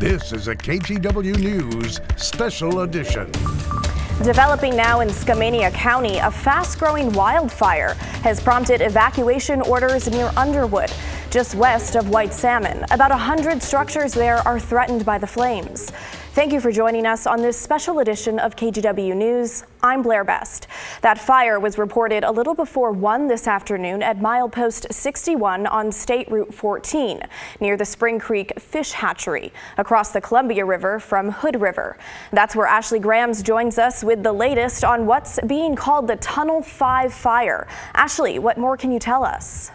This is a KGW News Special Edition. Developing now in Skamania County, a fast-growing wildfire has prompted evacuation orders near Underwood, just west of White Salmon. About 100 structures there are threatened by the flames. Thank you for joining us on this special edition of KGW News. I'm Blair Best. That fire was reported a little before 1 this afternoon at milepost 61 on State Route 14 near the Spring Creek Fish Hatchery across the Columbia River from Hood River. That's where Ashley Grams joins us with the latest on what's being called the Tunnel 5 fire. Ashley, what more can you tell us?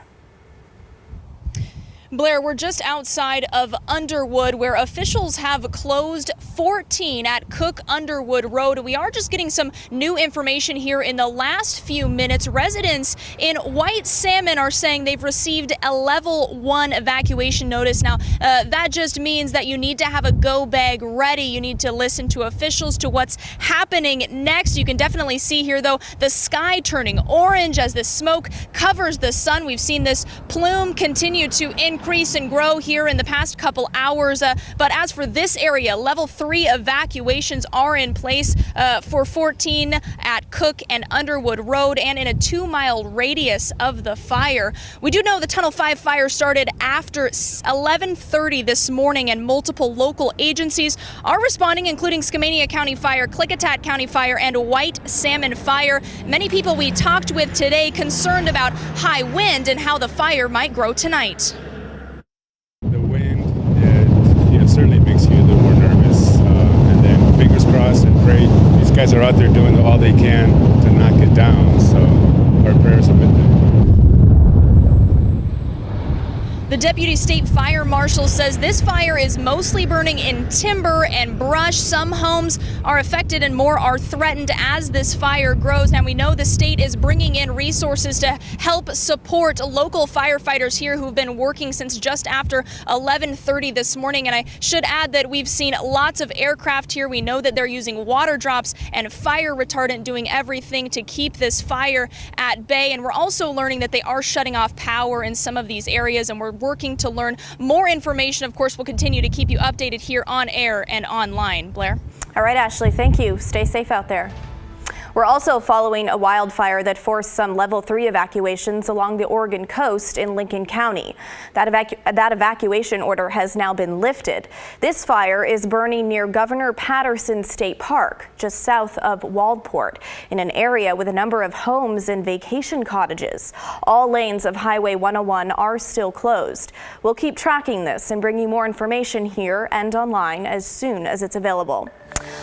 Blair, we're just outside of Underwood, where officials have closed 14 at Cook Underwood Road. We are just getting some new information here in the last few minutes. Residents in White Salmon are saying they've received a level 1 evacuation notice. Now, that just means that you need to have a go bag ready. You need to listen to officials to what's happening next. You can definitely see here, though, the sky turning orange as the smoke covers the sun. We've seen this plume continue to increase and grow here in the past couple hours. But as for this area, level 3 evacuations are in place for 14 at Cook and Underwood Road and in a 2-mile radius of the fire. We do know the Tunnel 5 fire started after 11:30 this morning, and multiple local agencies are responding, including Skamania County Fire, Klickitat County Fire, and White Salmon Fire. Many people we talked with today concerned about high wind and how the fire might grow tonight. The wind, it certainly makes you a little more nervous, and then fingers crossed and pray. These guys are out there doing all they can to knock it down, so our prayers have been there. The Deputy State Fire Marshal says this fire is mostly burning in timber and brush. Some homes are affected and more are threatened as this fire grows. Now, we know the state is bringing in resources to help support local firefighters here who've been working since just after 11:30 this morning. And I should add that we've seen lots of aircraft here. We know that they're using water drops and fire retardant, doing everything to keep this fire at bay. And we're also learning that they are shutting off power in some of these areas, and we're working to learn more information. Of course, we'll continue to keep you updated here on air and online. Blair. All right, Ashley, thank you. Stay safe out there. We're also following a wildfire that forced some level 3 evacuations along the Oregon coast in Lincoln County. That evacuation order has now been lifted. This fire is burning near Governor Patterson State Park, just south of Waldport, in an area with a number of homes and vacation cottages. All lanes of Highway 101 are still closed. We'll keep tracking this and bring you more information here and online as soon as it's available.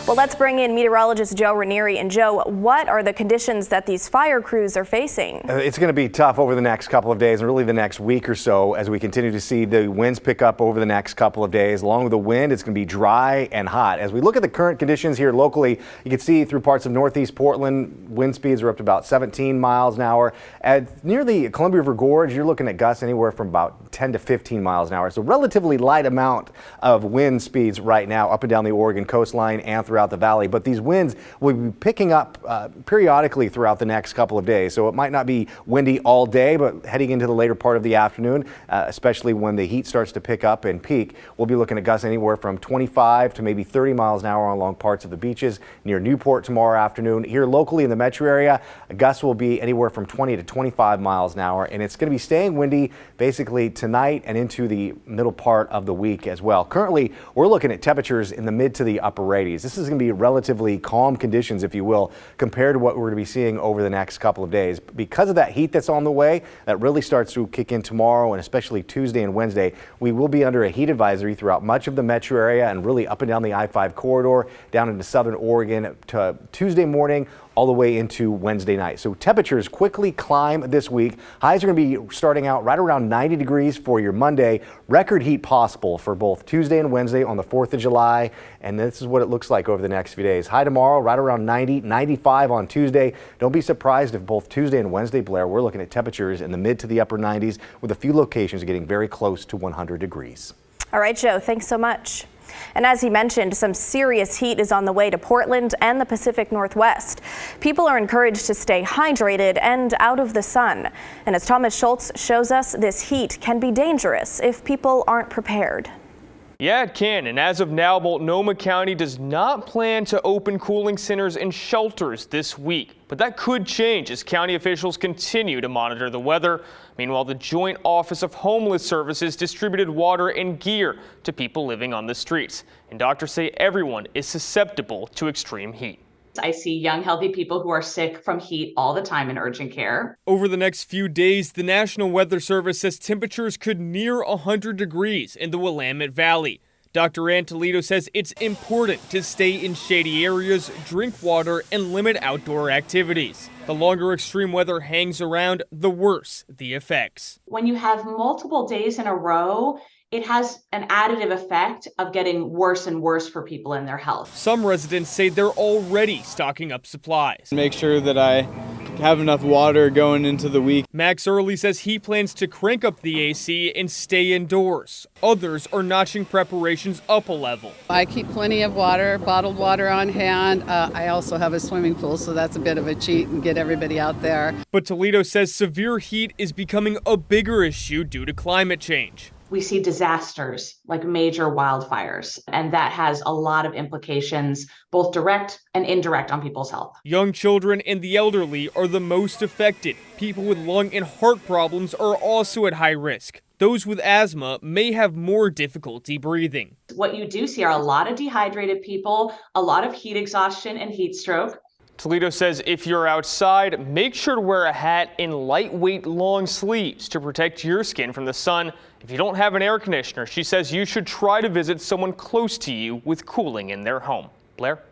Well, let's bring in meteorologist Joe Ranieri. And Joe, what are the conditions that these fire crews are facing? It's going to be tough over the next couple of days and really the next week or so as we continue to see the winds pick up over the next couple of days. Along with the wind, it's going to be dry and hot. As we look at the current conditions here locally, you can see through parts of northeast Portland, wind speeds are up to about 17 miles an hour. Near the Columbia River Gorge, you're looking at gusts anywhere from about 10 to 15 miles an hour. So relatively light amount of wind speeds right now up and down the Oregon coastline and throughout the valley, but these winds will be picking up periodically throughout the next couple of days. So it might not be windy all day, but heading into the later part of the afternoon, especially when the heat starts to pick up and peak, we'll be looking at gusts anywhere from 25 to maybe 30 miles an hour along parts of the beaches near Newport tomorrow afternoon. Here locally in the metro area, gusts will be anywhere from 20 to 25 miles an hour, and it's going to be staying windy basically tonight and into the middle part of the week as well. Currently, we're looking at temperatures in the mid to the upper 80s. This is going to be relatively calm conditions, if you will, compared to what we're going to be seeing over the next couple of days. Because of that heat that's on the way, that really starts to kick in tomorrow and especially Tuesday and Wednesday, we will be under a heat advisory throughout much of the metro area and really up and down the I-5 corridor down into southern Oregon to Tuesday morning all the way into Wednesday night. So temperatures quickly climb this week. Highs are going to be starting out right around 90 degrees for your Monday. Record heat possible for both Tuesday and Wednesday on the 4th of July. And this is what it looks like over the next few days. High tomorrow, right around 90, 95 on Tuesday. Don't be surprised if both Tuesday and Wednesday, Blair, we're looking at temperatures in the mid to the upper 90s with a few locations getting very close to 100 degrees. All right, Joe, thanks so much. And as he mentioned, some serious heat is on the way to Portland and the Pacific Northwest. People are encouraged to stay hydrated and out of the sun. And as Thomas Schultz shows us, this heat can be dangerous if people aren't prepared. Yeah, it can. And as of now, Multnomah County does not plan to open cooling centers and shelters this week. But that could change as county officials continue to monitor the weather. Meanwhile, the Joint Office of Homeless Services distributed water and gear to people living on the streets. And doctors say everyone is susceptible to extreme heat. I see young, healthy people who are sick from heat all the time in urgent care. Over the next few days, the National Weather Service says temperatures could near 100 degrees in the Willamette Valley. Dr. Ann Toledo says it's important to stay in shady areas, drink water, and limit outdoor activities. The longer extreme weather hangs around, the worse the effects. When you have multiple days in a row, it has an additive effect of getting worse and worse for people in their health. Some residents say they're already stocking up supplies. Make sure that I have enough water going into the week. Max Early says he plans to crank up the AC and stay indoors. Others are notching preparations up a level. I keep plenty of water, bottled water on hand. I also have a swimming pool, so that's a bit of a cheat and get everybody out there. But Toledo says severe heat is becoming a bigger issue due to climate change. We see disasters like major wildfires, and that has a lot of implications, both direct and indirect, on people's health. Young children and the elderly are the most affected. People with lung and heart problems are also at high risk. Those with asthma may have more difficulty breathing. What you do see are a lot of dehydrated people, a lot of heat exhaustion and heat stroke. Toledo says if you're outside, make sure to wear a hat and lightweight long sleeves to protect your skin from the sun. If you don't have an air conditioner, she says you should try to visit someone close to you with cooling in their home. Blair?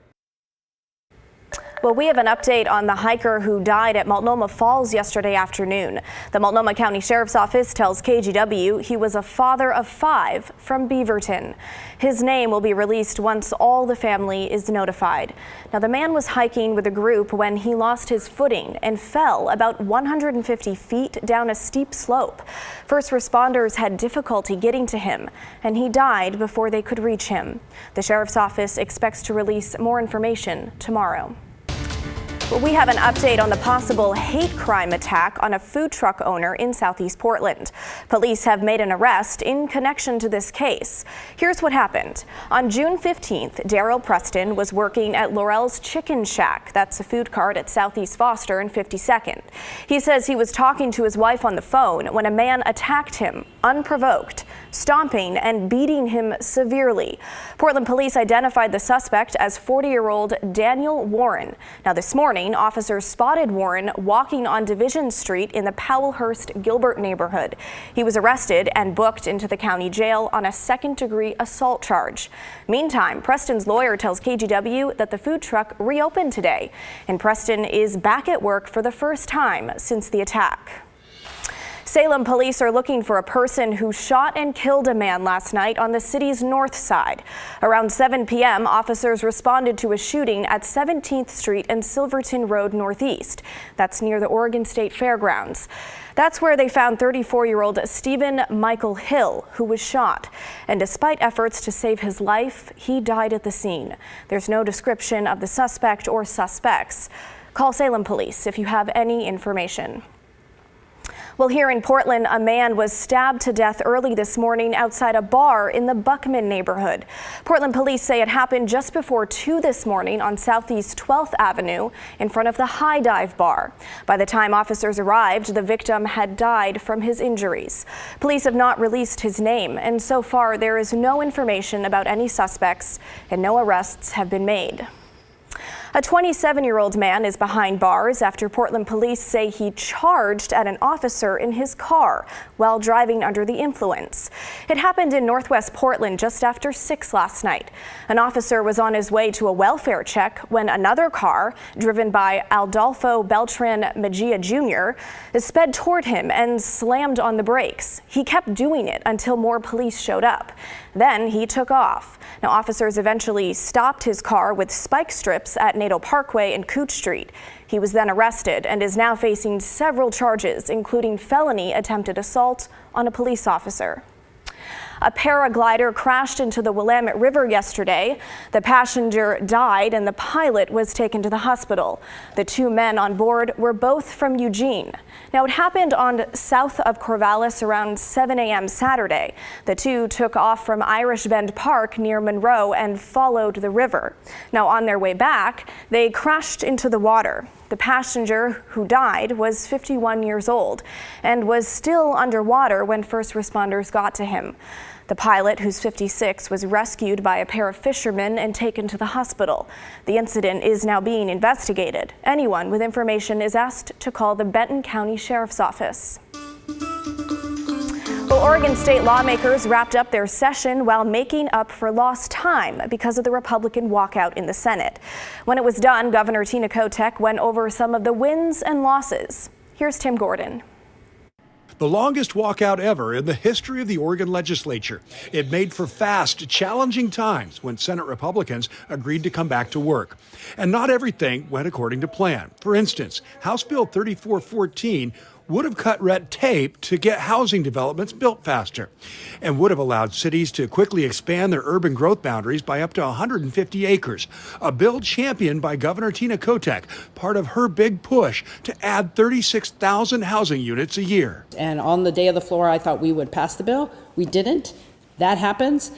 Well, we have an update on the hiker who died at Multnomah Falls yesterday afternoon. The Multnomah County Sheriff's Office tells KGW he was a father of 5 from Beaverton. His name will be released once all the family is notified. Now, the man was hiking with a group when he lost his footing and fell about 150 feet down a steep slope. First responders had difficulty getting to him, and he died before they could reach him. The Sheriff's Office expects to release more information tomorrow. Well, we have an update on the possible hate crime attack on a food truck owner in Southeast Portland. Police have made an arrest in connection to this case. Here's what happened. On June 15th, Daryl Preston was working at Laurel's Chicken Shack. That's a food cart at Southeast Foster and 52nd. He says he was talking to his wife on the phone when a man attacked him unprovoked, stomping and beating him severely. Portland police identified the suspect as 40-year-old Daniel Warren. Now, this morning, officers spotted Warren walking on Division Street in the Powellhurst-Gilbert neighborhood. He was arrested and booked into the county jail on a second-degree assault charge. Meantime, Preston's lawyer tells KGW that the food truck reopened today, and Preston is back at work for the first time since the attack. Salem police are looking for a person who shot and killed a man last night on the city's north side. Around 7 p.m., officers responded to a shooting at 17th Street and Silverton Road Northeast. That's near the Oregon State Fairgrounds. That's where they found 34-year-old Stephen Michael Hill, who was shot. And despite efforts to save his life, he died at the scene. There's no description of the suspect or suspects. Call Salem Police if you have any information. Well, here in Portland, a man was stabbed to death early this morning outside a bar in the Buckman neighborhood. Portland police say it happened just before 2 this morning on Southeast 12th Avenue in front of the High Dive bar. By the time officers arrived, the victim had died from his injuries. Police have not released his name, and so far there is no information about any suspects and no arrests have been made. A 27-year-old man is behind bars after Portland police say he charged at an officer in his car while driving under the influence. It happened in Northwest Portland just after 6 last night. An officer was on his way to a welfare check when another car, driven by Adolfo Beltran Mejia Jr., sped toward him and slammed on the brakes. He kept doing it until more police showed up. Then he took off. Now, officers eventually stopped his car with spike strips at Nato Parkway and Cooch Street. He was then arrested and is now facing several charges, including felony attempted assault on a police officer. A paraglider crashed into the Willamette River yesterday. The passenger died and the pilot was taken to the hospital. The 2 men on board were both from Eugene. Now, it happened on south of Corvallis around 7 a.m. Saturday. The 2 took off from Irish Bend Park near Monroe and followed the river. Now, on their way back, they crashed into the water. The passenger who died was 51 years old and was still underwater when first responders got to him. The pilot, who's 56, was rescued by a pair of fishermen and taken to the hospital. The incident is now being investigated. Anyone with information is asked to call the Benton County Sheriff's Office. Well, Oregon state lawmakers wrapped up their session while making up for lost time because of the Republican walkout in the Senate. When it was done, Governor Tina Kotek went over some of the wins and losses. Here's Tim Gordon. The longest walkout ever in the history of the Oregon legislature. It made for fast, challenging times when Senate Republicans agreed to come back to work. And not everything went according to plan. For instance, House Bill 3414 would have cut red tape to get housing developments built faster and would have allowed cities to quickly expand their urban growth boundaries by up to 150 acres. A bill championed by Governor Tina Kotek, part of her big push to add 36,000 housing units a year. And on the day of the floor, I thought we would pass the bill. We didn't. That happens.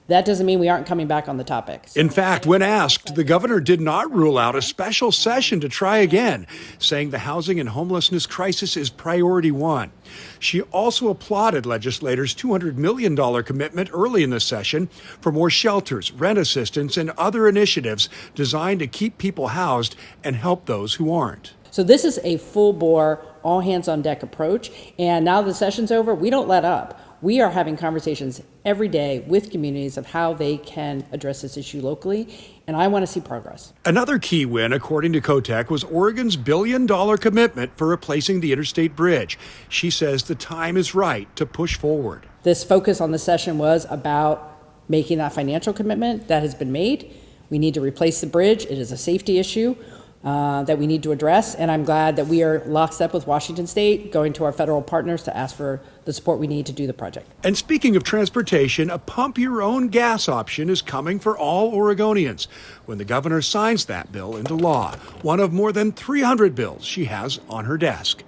That doesn't mean we aren't coming back on the topic. In fact, when asked, the governor did not rule out a special session to try again, saying the housing and homelessness crisis is priority one. She also applauded legislators' $200 million commitment early in the session for more shelters, rent assistance, and other initiatives designed to keep people housed and help those who aren't. So this is a full-bore, all-hands-on-deck approach. And now the session's over, we don't let up. We are having conversations every day with communities of how they can address this issue locally, and I want to see progress. Another key win, according to Kotek, was Oregon's billion-dollar commitment for replacing the interstate bridge. She says the time is right to push forward. This focus on the session was about making that financial commitment that has been made. We need to replace the bridge. It is a safety issue that we need to address, and I'm glad that we are lockstep with Washington State, going to our federal partners to ask for the support we need to do the project. And speaking of transportation, a pump-your-own gas option is coming for all Oregonians when the governor signs that bill into law, one of more than 300 bills she has on her desk.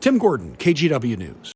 Tim Gordon, KGW News.